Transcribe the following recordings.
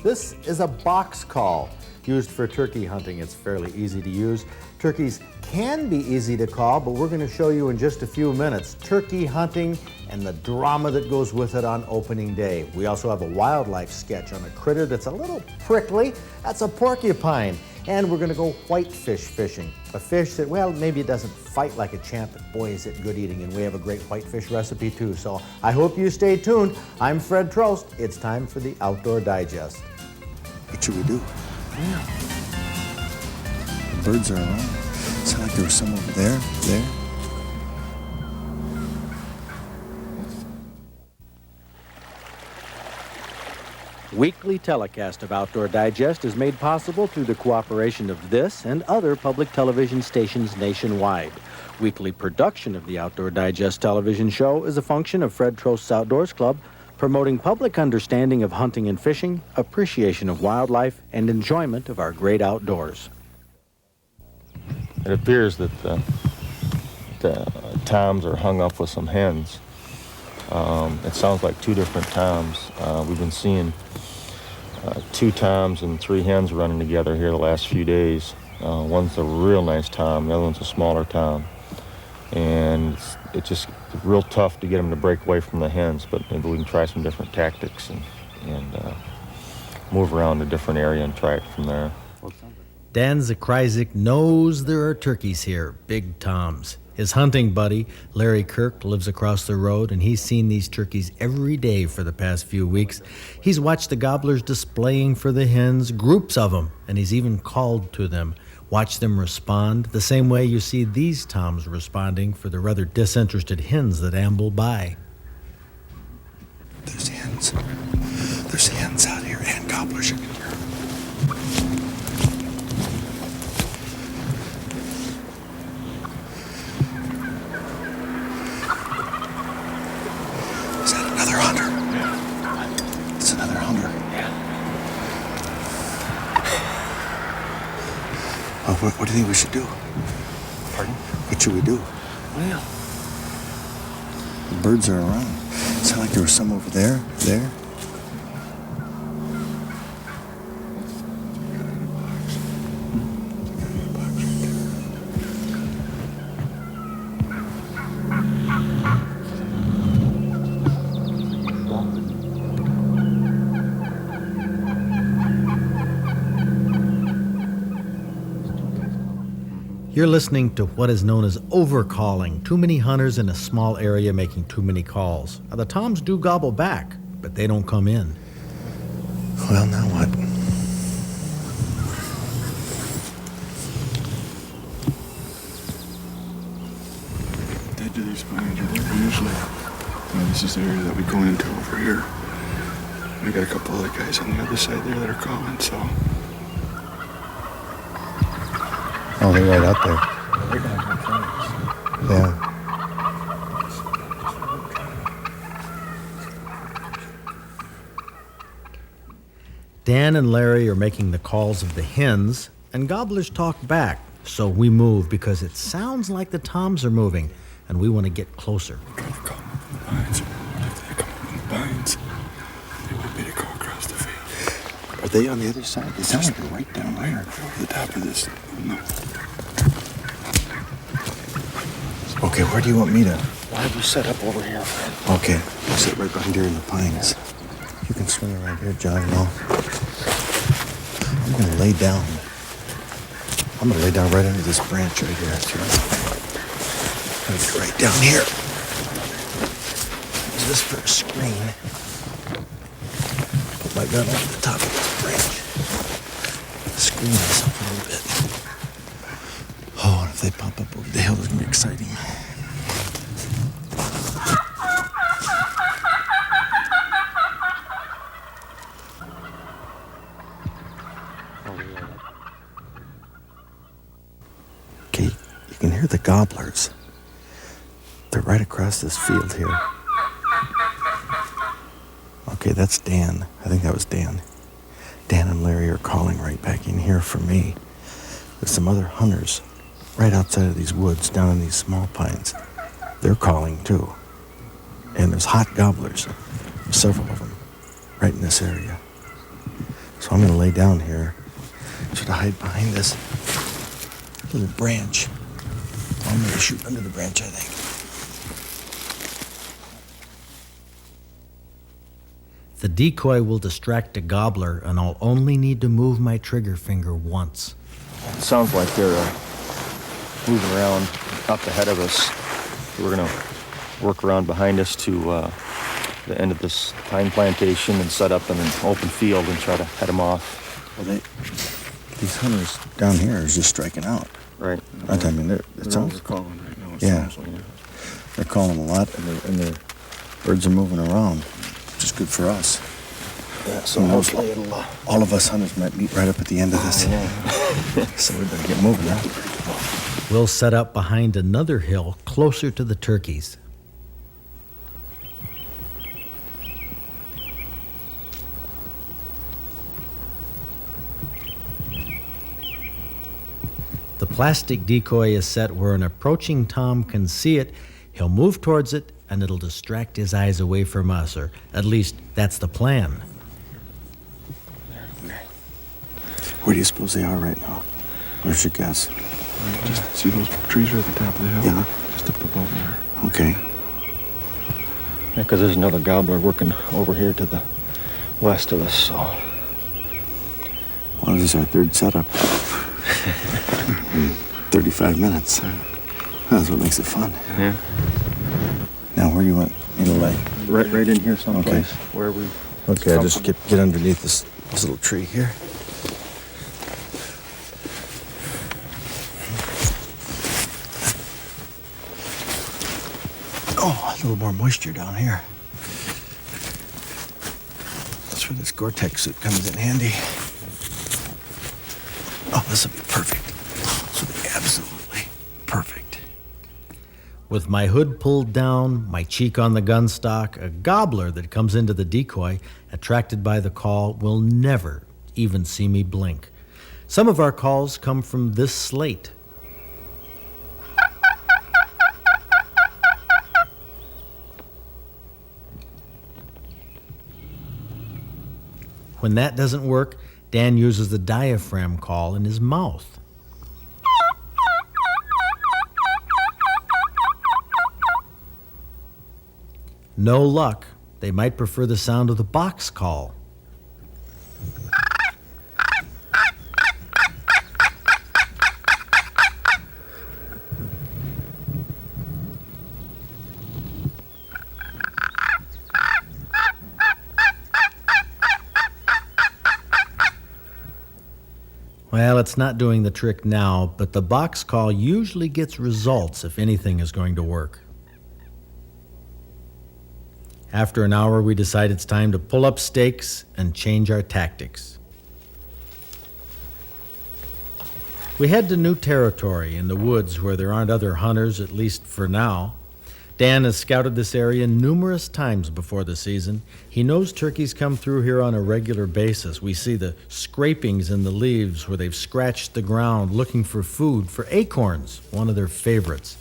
This is a box call used for turkey hunting. It's fairly easy to use. Turkeys can be easy to call, but we're going to show you in just a few minutes turkey hunting and the drama that goes with it on opening day. We also have a wildlife sketch on a critter that's a little prickly. That's a porcupine. And we're going to go whitefish fishing. A fish that, well, maybe it doesn't fight like a champ, but boy, is it good eating. And we have a great whitefish recipe too. So I hope you stay tuned. I'm Fred Trost. It's time for the Outdoor Digest. What should we do? Yeah. The birds are around. Sound like there was some over there. Weekly telecast of Outdoor Digest is made possible through the cooperation of this and other public television stations nationwide. Weekly production of the Outdoor Digest television show is a function of Fred Trost's Outdoors Club, promoting public understanding of hunting and fishing, appreciation of wildlife, and enjoyment of our great outdoors. It appears that the toms are hung up with some hens. It sounds like two different toms. We've been seeing 2 toms and 3 hens running together here the last few days. One's a real nice tom, the other one's a smaller tom. And it's just real tough to get them to break away from the hens, but maybe we can try some different tactics and move around a different area and try it from there. Dan Zakryzik knows there are turkeys here, big toms. His hunting buddy, Larry Kirk, lives across the road, and he's seen these turkeys every day for the past few weeks. He's watched the gobblers displaying for the hens, groups of them, and he's even called to them, watched them respond, the same way you see these toms responding for the rather disinterested hens that amble by. There's hens. There's hens out here and gobblers. You can hear them. Is that another hunter? Yeah. It's another hunter. Yeah. What do you think we should do? Pardon? What should we do? Well, the birds are around. Sound like there was some over there. You're listening to what is known as overcalling. Too many hunters in a small area making too many calls. Now, the toms do gobble back, but they don't come in. Well, now what? Dead to these pines, usually. This is the area that we go into over here. We got a couple other guys on the other side there that are calling, so. Oh, they're right out there. They're going to come from us. Yeah. Dan and Larry are making the calls of the hens, and gobblers talk back. So we move because it sounds like the toms are moving, and we want to get closer. We're trying to call them from the pines. If they come up from the pines, they want me to go across the field. Are they on the other side? They sound like they're right down there. Over the top of this. No. Okay, where do you want me to? Why have you set up over here, Fred? Okay, I'll sit right behind here in the pines. You can swing around here, John, and I'm going to lay down. I'm going to lay down right under this branch right here. I'm going to get right down here. Use this for a screen. Put my gun over the top of this branch. Screen myself a little bit. Oh, and if they pop up over the hill, it's going to be exciting. Okay, you can hear the gobblers. They're right across this field here. Okay, that's Dan. I think that was Dan. Dan and Larry are calling right back in here for me. There's some other hunters right outside of these woods, down in these small pines. They're calling too. And there's hot gobblers, several of them, right in this area. So I'm going to lay down here. Should I hide behind this little branch? I'm going to shoot under the branch, I think. The decoy will distract a gobbler, and I'll only need to move my trigger finger once. It sounds like they're moving around up ahead of us. We're going to work around behind us to the end of this pine plantation and set up in an open field and try to head them off. Well, these hunters down here are just striking out. Right. I mean, it sounds calling right now. It Yeah. sounds like. they're calling a lot, and the birds are moving around, which is good for us. Yeah, so And hopefully it'll... all of us hunters might meet right up at the end of this. So we better get moving now. We'll set up behind another hill closer to the turkeys. The plastic decoy is set where an approaching tom can see it. He'll move towards it, and it'll distract his eyes away from us, or at least that's the plan. Where do you suppose they are right now? Where's your guess? Just see those trees right at the top of the hill? Yeah. Just up above there. Okay. Yeah, because there's another gobbler working over here to the west of us, so... Well, this is our third setup. 35 minutes. That's what makes it fun. Yeah. Now, where you want me to lay? Right in here someplace, Okay. where we... Okay, I'll just get underneath this little tree here. Oh, a little more moisture down here. That's where this Gore-Tex suit comes in handy. Oh, this will be perfect. This will be absolutely perfect. With my hood pulled down, my cheek on the gun stock, a gobbler that comes into the decoy, attracted by the call, will never even see me blink. Some of our calls come from this slate. When that doesn't work, Dan uses the diaphragm call in his mouth. No luck. They might prefer the sound of the box call. Well, it's not doing the trick now, but the box call usually gets results if anything is going to work. After an hour, we decide it's time to pull up stakes and change our tactics. We head to new territory in the woods where there aren't other hunters, at least for now. Dan has scouted this area numerous times before the season. He knows turkeys come through here on a regular basis. We see the scrapings in the leaves where they've scratched the ground looking for food, for acorns, one of their favorites.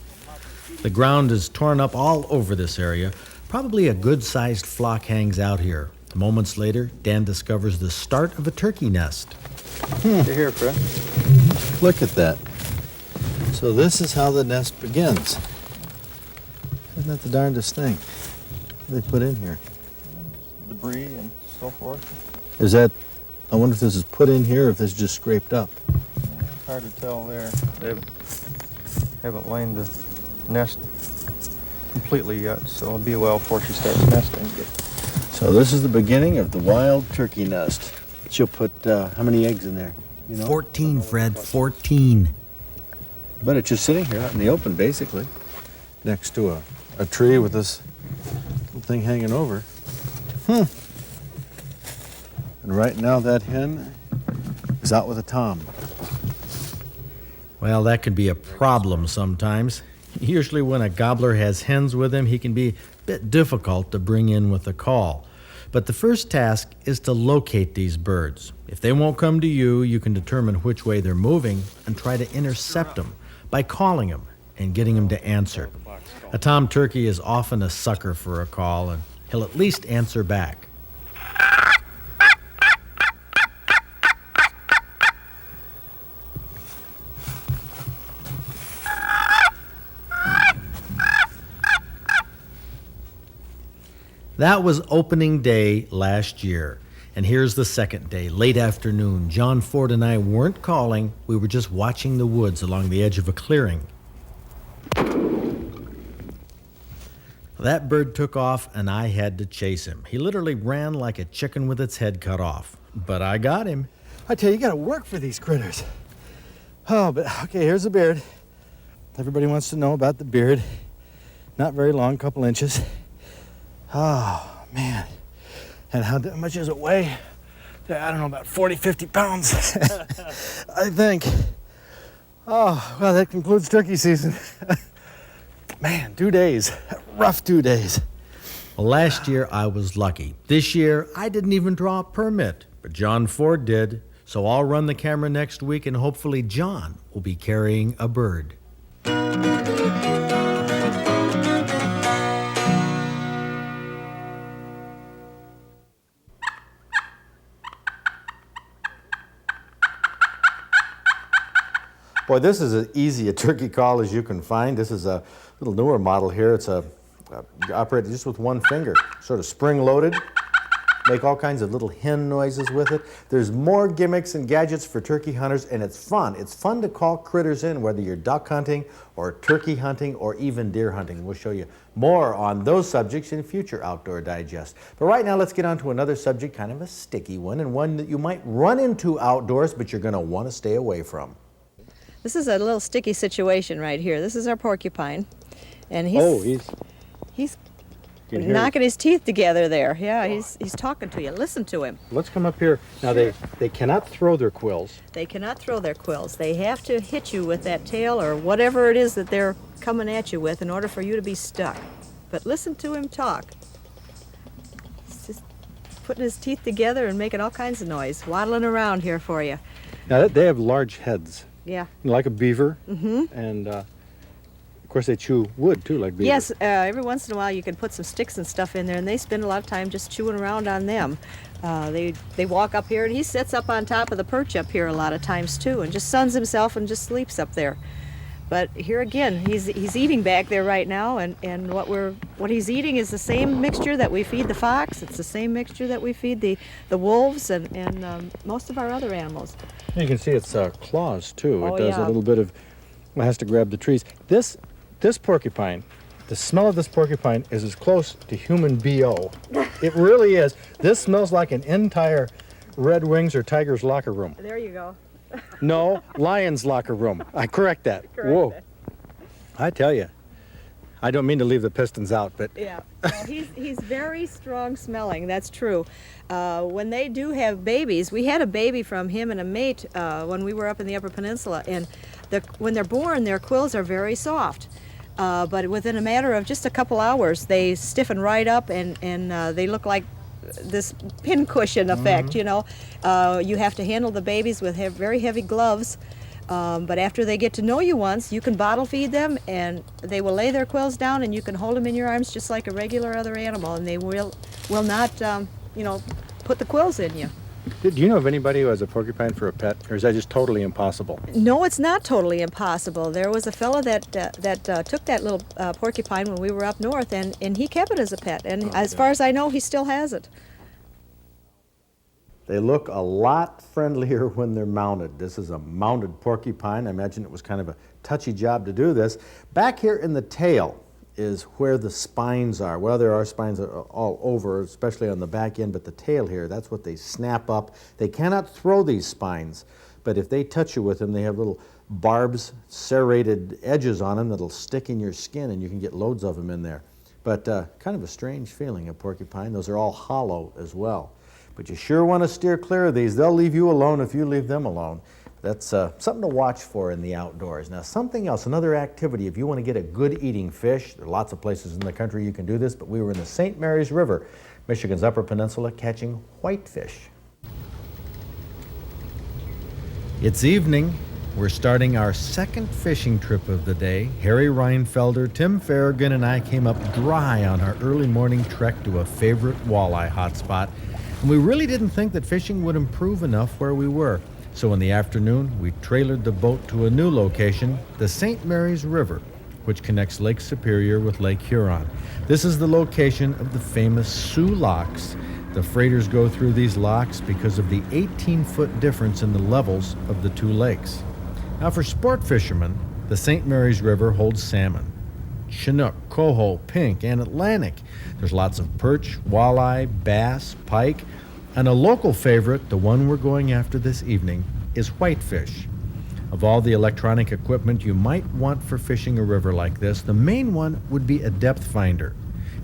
The ground is torn up all over this area. Probably a good-sized flock hangs out here. Moments later, Dan discovers the start of a turkey nest. You're here, Fred. Look at that. So this is how the nest begins. Isn't that the darndest thing? What do they put in here? Debris and so forth. Is that, I wonder if this is put in here or if this is just scraped up. It's hard to tell there. They haven't laid the nest completely yet, so it'll be a while before she starts nesting. So this is the beginning of the wild turkey nest. She'll put, how many eggs in there? You know? 14, Fred, 14. But it's just sitting here out in the open, basically, next to a tree with this little thing hanging over. And right now that hen is out with a tom. Well, that can be a problem sometimes. Usually when a gobbler has hens with him, he can be a bit difficult to bring in with a call. But the first task is to locate these birds. If they won't come to you, you can determine which way they're moving and try to intercept them by calling them and getting them to answer. A tom turkey is often a sucker for a call, and he'll at least answer back. That was opening day last year. And here's the second day, late afternoon. John Ford and I weren't calling. We were just watching the woods along the edge of a clearing. That bird took off, and I had to chase him. He literally ran like a chicken with its head cut off. But I got him. I tell you, you gotta work for these critters. Oh, but okay, here's the beard. Everybody wants to know about the beard. Not very long, couple inches. Oh, man. And how much does it weigh? I don't know, about 40, 50 pounds, I think. Oh, well, that concludes turkey season. Man, 2 days, rough 2 days. Well, last year I was lucky. This year I didn't even draw a permit, but John Ford did. So I'll run the camera next week and hopefully John will be carrying a bird. Boy, this is as easy a turkey call as you can find. This is a little newer model here. It's operated just with one finger, sort of spring-loaded. Make all kinds of little hen noises with it. There's more gimmicks and gadgets for turkey hunters, and it's fun. It's fun to call critters in, whether you're duck hunting or turkey hunting or even deer hunting. We'll show you more on those subjects in future Outdoor Digest. But right now, let's get on to another subject, kind of a sticky one, and one that you might run into outdoors, but you're going to want to stay away from. This is a little sticky situation right here. This is our porcupine, and he's knocking his teeth together there. Yeah, he's talking to you. Listen to him. Let's come up here. Now they cannot throw their quills. They cannot throw their quills. They have to hit you with that tail or whatever it is that they're coming at you with in order for you to be stuck. But listen to him talk. He's just putting his teeth together and making all kinds of noise, waddling around here for you. Now they have large heads. Yeah. Like a beaver. Mm-hmm. And of course they chew wood too, like beaver. Yes, every once in a while you can put some sticks and stuff in there, and they spend a lot of time just chewing around on them. They walk up here, and he sits up on top of the perch up here a lot of times too, and just suns himself and just sleeps up there. But here again, he's eating back there right now, and what he's eating is the same mixture that we feed the fox. It's the same mixture that we feed the wolves and most of our other animals. You can see its claws too. Oh, it does a little bit of, it has to grab the trees. This porcupine, the smell of this porcupine is as close to human BO. It really is. This smells like an entire Red Wings or Tigers locker room. There you go. No, Lions locker room. I correct that. Whoa. I tell you, I don't mean to leave the Pistons out, but yeah, well, he's very strong smelling. That's true. When they do have babies, we had a baby from him and a mate when we were up in the Upper Peninsula, and when they're born, their quills are very soft. But within a matter of just a couple hours, they stiffen right up and they look like this pincushion effect, you know. You have to handle the babies with very heavy gloves. But after they get to know you once, you can bottle feed them, and they will lay their quills down, and you can hold them in your arms just like a regular other animal, and they will not, put the quills in you. do you know of anybody who has a porcupine for a pet, or is that just totally impossible? No, it's not totally impossible. There was a fellow that took that little porcupine when we were up north, and he kept it as a pet, and as far as I know, he still has it. They look a lot friendlier when they're mounted. This is a mounted porcupine. I imagine it was kind of a touchy job to do this. Back here in the tail is where the spines are. Well, there are spines all over, especially on the back end, but the tail here, that's what they snap up. They cannot throw these spines, but if they touch you with them, they have little barbs, serrated edges on them that'll stick in your skin, and you can get loads of them in there. But kind of a strange feeling, a porcupine. Those are all hollow as well. But you sure want to steer clear of these. They'll leave you alone if you leave them alone. That's something to watch for in the outdoors. Now, something else, another activity, if you want to get a good eating fish, there are lots of places in the country you can do this, but we were in the St. Mary's River, Michigan's Upper Peninsula, catching whitefish. It's evening. We're starting our second fishing trip of the day. Harry Reinfelder, Tim Farragon, and I came up dry on our early morning trek to a favorite walleye hotspot. And we really didn't think that fishing would improve enough where we were. So in the afternoon, we trailered the boat to a new location, the St. Mary's River, which connects Lake Superior with Lake Huron. This is the location of the famous Soo locks. The freighters go through these locks because of the 18-foot difference in the levels of the two lakes. Now for sport fishermen, the St. Mary's River holds salmon. Chinook, coho, pink, and Atlantic. There's lots of perch, walleye, bass, pike, and a local favorite, the one we're going after this evening, is whitefish. Of all the electronic equipment you might want for fishing a river like this, the main one would be a depth finder.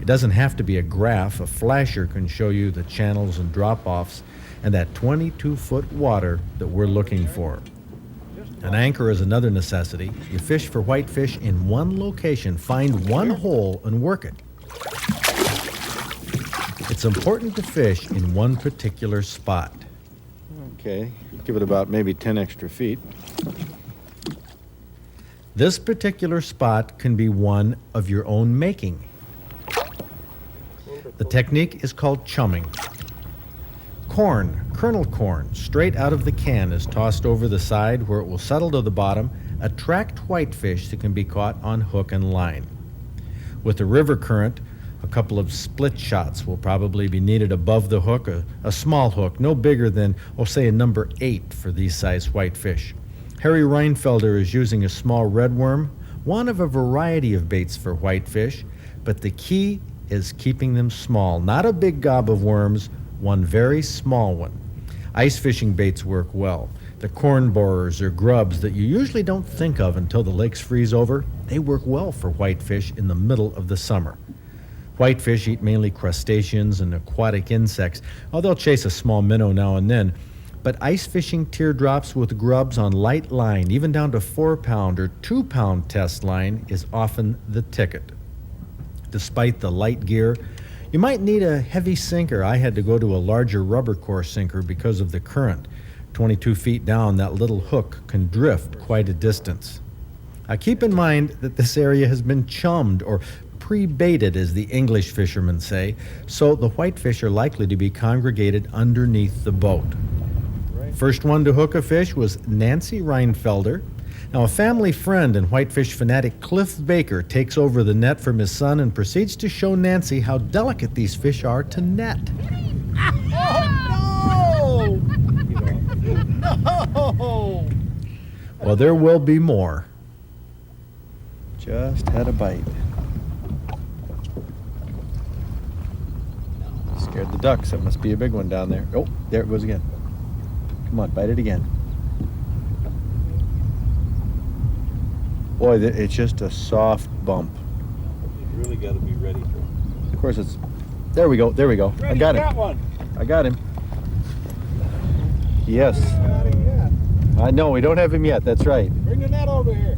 It doesn't have to be a graph. A flasher can show you the channels and drop-offs and that 22-foot water that we're looking for. An anchor is another necessity. You fish for whitefish in one location, find one hole and work it. It's important to fish in one particular spot. Okay, give it about maybe 10 extra feet. This particular spot can be one of your own making. The technique is called chumming. Corn, kernel corn, straight out of the can is tossed over the side where it will settle to the bottom, attract whitefish that can be caught on hook and line. With the river current, a couple of split shots will probably be needed above the hook, a small hook, no bigger than, say, a number 8 for these size whitefish. Harry Reinfelder is using a small redworm, one of a variety of baits for whitefish, but the key is keeping them small, not a big gob of worms, one very small one. Ice fishing baits work well. The corn borers or grubs that you usually don't think of until the lakes freeze over, they work well for whitefish in the middle of the summer. Whitefish eat mainly crustaceans and aquatic insects, although they'll chase a small minnow now and then. But ice fishing teardrops with grubs on light line, even down to 4-pound or 2-pound test line, is often the ticket. Despite the light gear, you might need a heavy sinker. I had to go to a larger rubber core sinker because of the current. 22 feet down, that little hook can drift quite a distance. Now keep in mind that this area has been chummed or pre-baited, as the English fishermen say, so the whitefish are likely to be congregated underneath the boat. First one to hook a fish was Nancy Reinfelder. Now, a family friend and whitefish fanatic Cliff Baker takes over the net from his son and proceeds to show Nancy how delicate these fish are to net. Oh, no! No! Well, there will be more. Just had a bite. Scared the ducks. That must be a big one down there. Oh, there it goes again. Come on, bite it again. Boy, it's just a soft bump. You really got to be ready for it. Of course, it's... There we go, there we go. I got him. One. I got him. Yes. I know, we don't have him yet, that's right. Bring the net over here.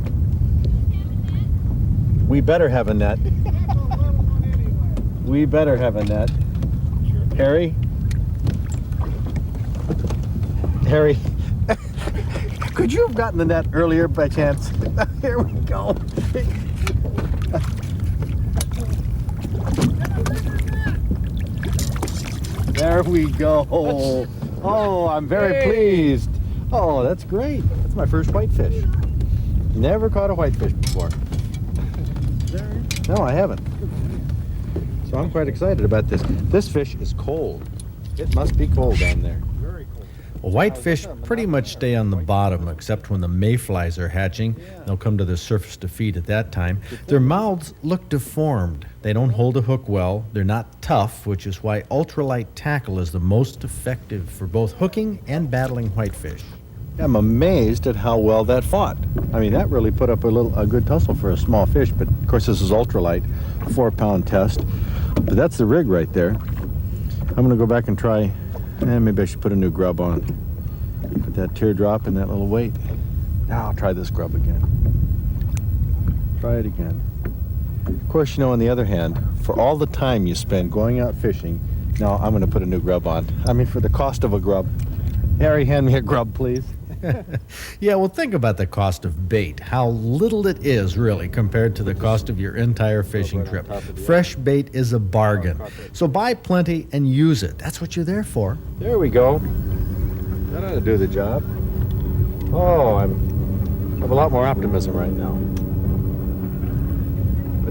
We better have a net. We better have a net. Harry? Harry, could you have gotten the net earlier by chance? Here we go. There we go. Oh, I'm very pleased. Oh, that's great. That's my first whitefish. Never caught a whitefish before. No, I haven't. So I'm quite excited about this. This fish is cold. It must be cold down there. Well, whitefish pretty much stay on the bottom, except when the mayflies are hatching. They'll come to the surface to feed at that time. Their mouths look deformed. They don't hold a hook well. They're not tough, which is why ultralight tackle is the most effective for both hooking and battling whitefish. I'm amazed at how well that fought. I mean, that really put up a good tussle for a small fish, but of course this is ultralight, 4-pound test. But that's the rig right there. I'm gonna go back and try, maybe I should put a new grub on. Put that teardrop in that little weight. Now I'll try this grub again. Try it again. Of course, on the other hand, for all the time you spend going out fishing, now I'm gonna put a new grub on. I mean, for the cost of a grub. Harry, hand me a grub, please. Yeah, well, think about the cost of bait. How little it is, really, compared to the cost of your entire fishing trip. Fresh bait is a bargain. So buy plenty and use it. That's what you're there for. There we go. That ought to do the job. Oh, I have a lot more optimism right now.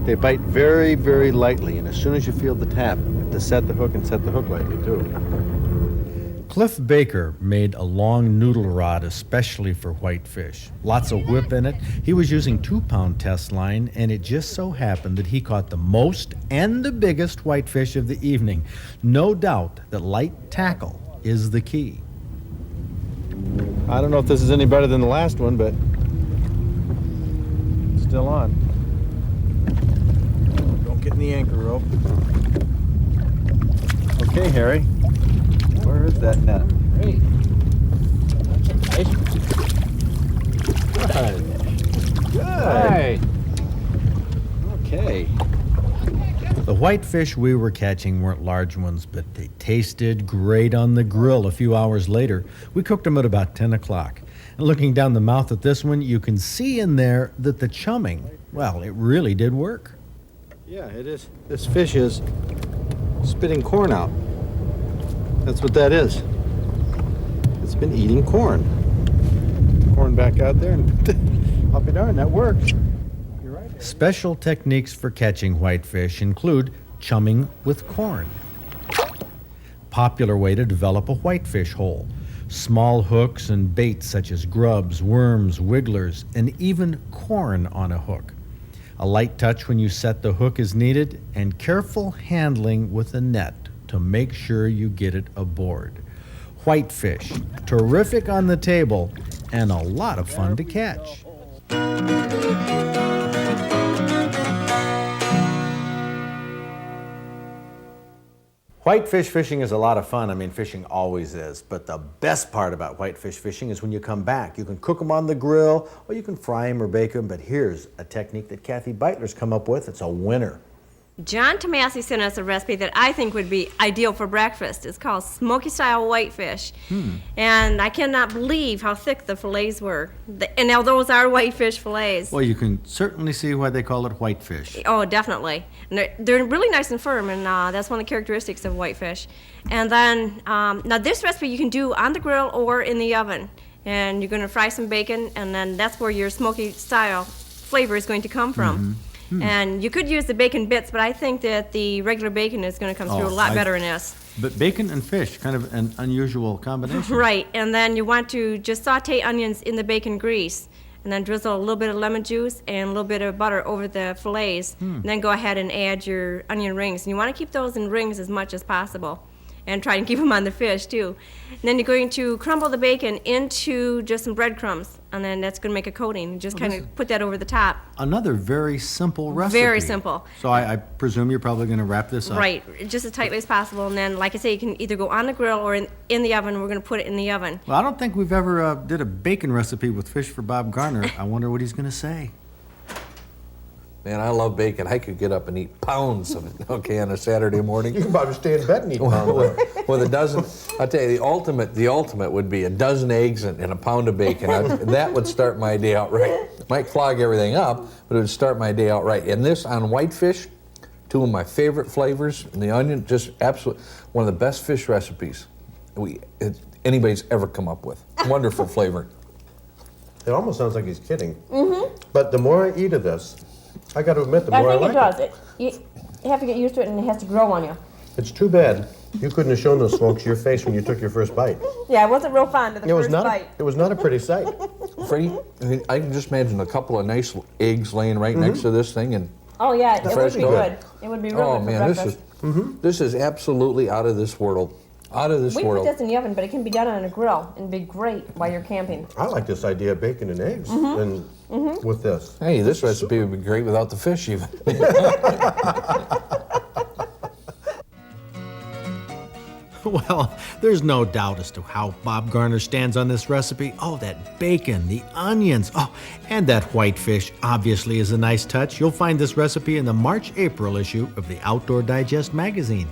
but they bite very, very lightly, and as soon as you feel the tap, you have to set the hook and set the hook lightly too. Cliff Baker made a long noodle rod especially for whitefish. Lots of whip in it. He was using 2-pound test line, and it just so happened that he caught the most and the biggest whitefish of the evening. No doubt that light tackle is the key. I don't know if this is any better than the last one, but it's still on. Don't get in the anchor rope. Okay, Harry. Where is that net? Great. Good. Hey. Okay. The whitefish we were catching weren't large ones, but they tasted great on the grill a few hours later. We cooked them at about 10 o'clock. And looking down the mouth at this one, you can see in there that the chumming, well, it really did work. Yeah, it is. This fish is spitting corn out. That's what that is. It's been eating corn. Corn back out there, and I'll be darned, that works. You're right. Special techniques for catching whitefish include chumming with corn. Popular way to develop a whitefish hole. Small hooks and baits such as grubs, worms, wigglers, and even corn on a hook. A light touch when you set the hook is needed, and careful handling with a net to make sure you get it aboard. Whitefish, terrific on the table, and a lot of fun to catch. Whitefish fishing is a lot of fun. I mean, fishing always is. But the best part about whitefish fishing is when you come back. You can cook them on the grill, or you can fry them or bake them. But here's a technique that Kathy Beitler's come up with. It's a winner. John Tomasi sent us a recipe that I think would be ideal for breakfast. It's called smoky style whitefish. And I cannot believe how thick the fillets were. And now those are whitefish fillets. Well, you can certainly see why they call it whitefish. Oh, definitely. And they're really nice and firm, and that's one of the characteristics of whitefish. And then, now this recipe you can do on the grill or in the oven. And you're going to fry some bacon, and then that's where your smoky style flavor is going to come from. And you could use the bacon bits, but I think that the regular bacon is going to come through a lot better in this. But bacon and fish, kind of an unusual combination. Right, and then you want to just saute onions in the bacon grease, and then drizzle a little bit of lemon juice and a little bit of butter over the fillets, and then go ahead and add your onion rings. And you want to keep those in rings as much as possible, and try and keep them on the fish too. And then you're going to crumble the bacon into just some breadcrumbs, and then that's going to make a coating. Just kind of put that over the top. Another very simple recipe. Very simple. So I presume you're probably going to wrap this up. Right, just as tightly as possible. And then, like I say, you can either go on the grill or in the oven. We're going to put it in the oven. Well, I don't think we've ever did a bacon recipe with fish for Bob Garner. I wonder what he's going to say. Man, I love bacon. I could get up and eat pounds of it, okay, on a Saturday morning. You can probably stay in bed and eat pounds. With a dozen, I'll tell you, the ultimate would be a dozen eggs and a pound of bacon. That would start my day out right. Might clog everything up, but it would start my day out right. And this on whitefish, two of my favorite flavors, and the onion, just absolutely one of the best fish recipes anybody's ever come up with. Wonderful flavor. It almost sounds like he's kidding. But the more I eat of this, I got to admit, the more I like it. I think it does. You have to get used to it, and it has to grow on you. It's too bad you couldn't have shown those folks your face when you took your first bite. Yeah, I wasn't real fond of the first bite. It was not a pretty sight. Freddie, I can just imagine a couple of nice eggs laying right next to this thing, and Oh yeah, it would fresh be dough. good. It would be real oh good for man, breakfast. this is absolutely out of this world. Out of this We world. put this in the oven, but it can be done on a grill and be great while you're camping. I like this idea of bacon and eggs and with this. Hey, this recipe would be great without the fish even. Well, there's no doubt as to how Bob Garner stands on this recipe. Oh, that bacon, the onions, and that whitefish obviously is a nice touch. You'll find this recipe in the March-April issue of the Outdoor Digest magazine.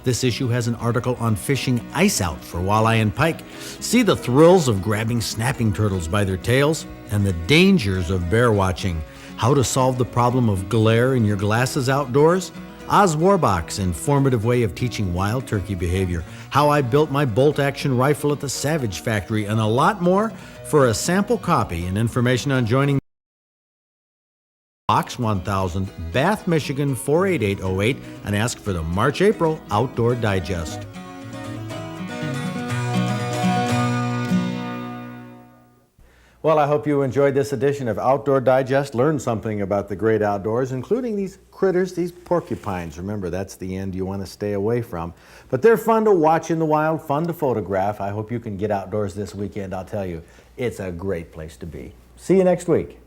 This issue has an article on fishing ice out for walleye and pike. See the thrills of grabbing snapping turtles by their tails and the dangers of bear watching. How to solve the problem of glare in your glasses outdoors. Oz Warbach's informative way of teaching wild turkey behavior. How I built my bolt-action rifle at the Savage Factory, and a lot more. For a sample copy and information on joining Box 1000, Bath, Michigan 48808, and ask for the March-April Outdoor Digest. Well, I hope you enjoyed this edition of Outdoor Digest, learned something about the great outdoors, including these critters, these porcupines. Remember, that's the end you want to stay away from. But they're fun to watch in the wild, fun to photograph. I hope you can get outdoors this weekend. I'll tell you, it's a great place to be. See you next week.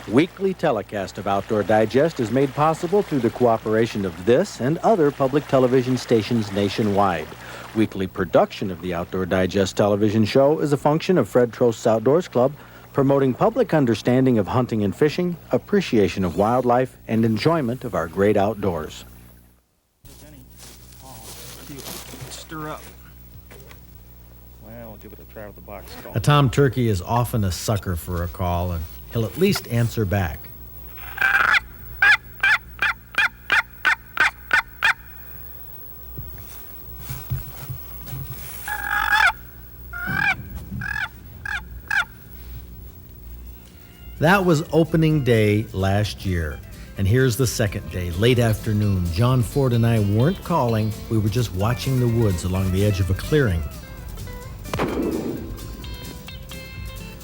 Weekly telecast of Outdoor Digest is made possible through the cooperation of this and other public television stations nationwide. Weekly production of the Outdoor Digest television show is a function of Fred Trost's Outdoors Club, promoting public understanding of hunting and fishing, appreciation of wildlife, and enjoyment of our great outdoors. Stir up. Well, I'll give it a try with the box call. A tom turkey is often a sucker for a call, and he'll at least answer back. That was opening day last year. And here's the second day, late afternoon. John Ford and I weren't calling. We were just watching the woods along the edge of a clearing.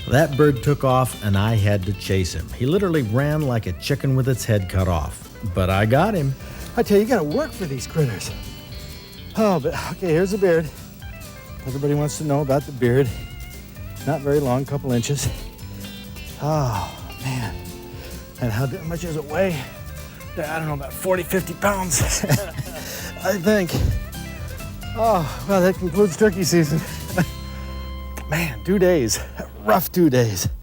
That bird took off, and I had to chase him. He literally ran like a chicken with its head cut off. But I got him. I tell you, you gotta work for these critters. Oh, but okay, here's the beard. Everybody wants to know about the beard. Not very long, couple inches. Oh, man. And how much does it weigh? I don't know, about 40, 50 pounds, I think. Oh, well, that concludes turkey season. Man, 2 days. Rough 2 days.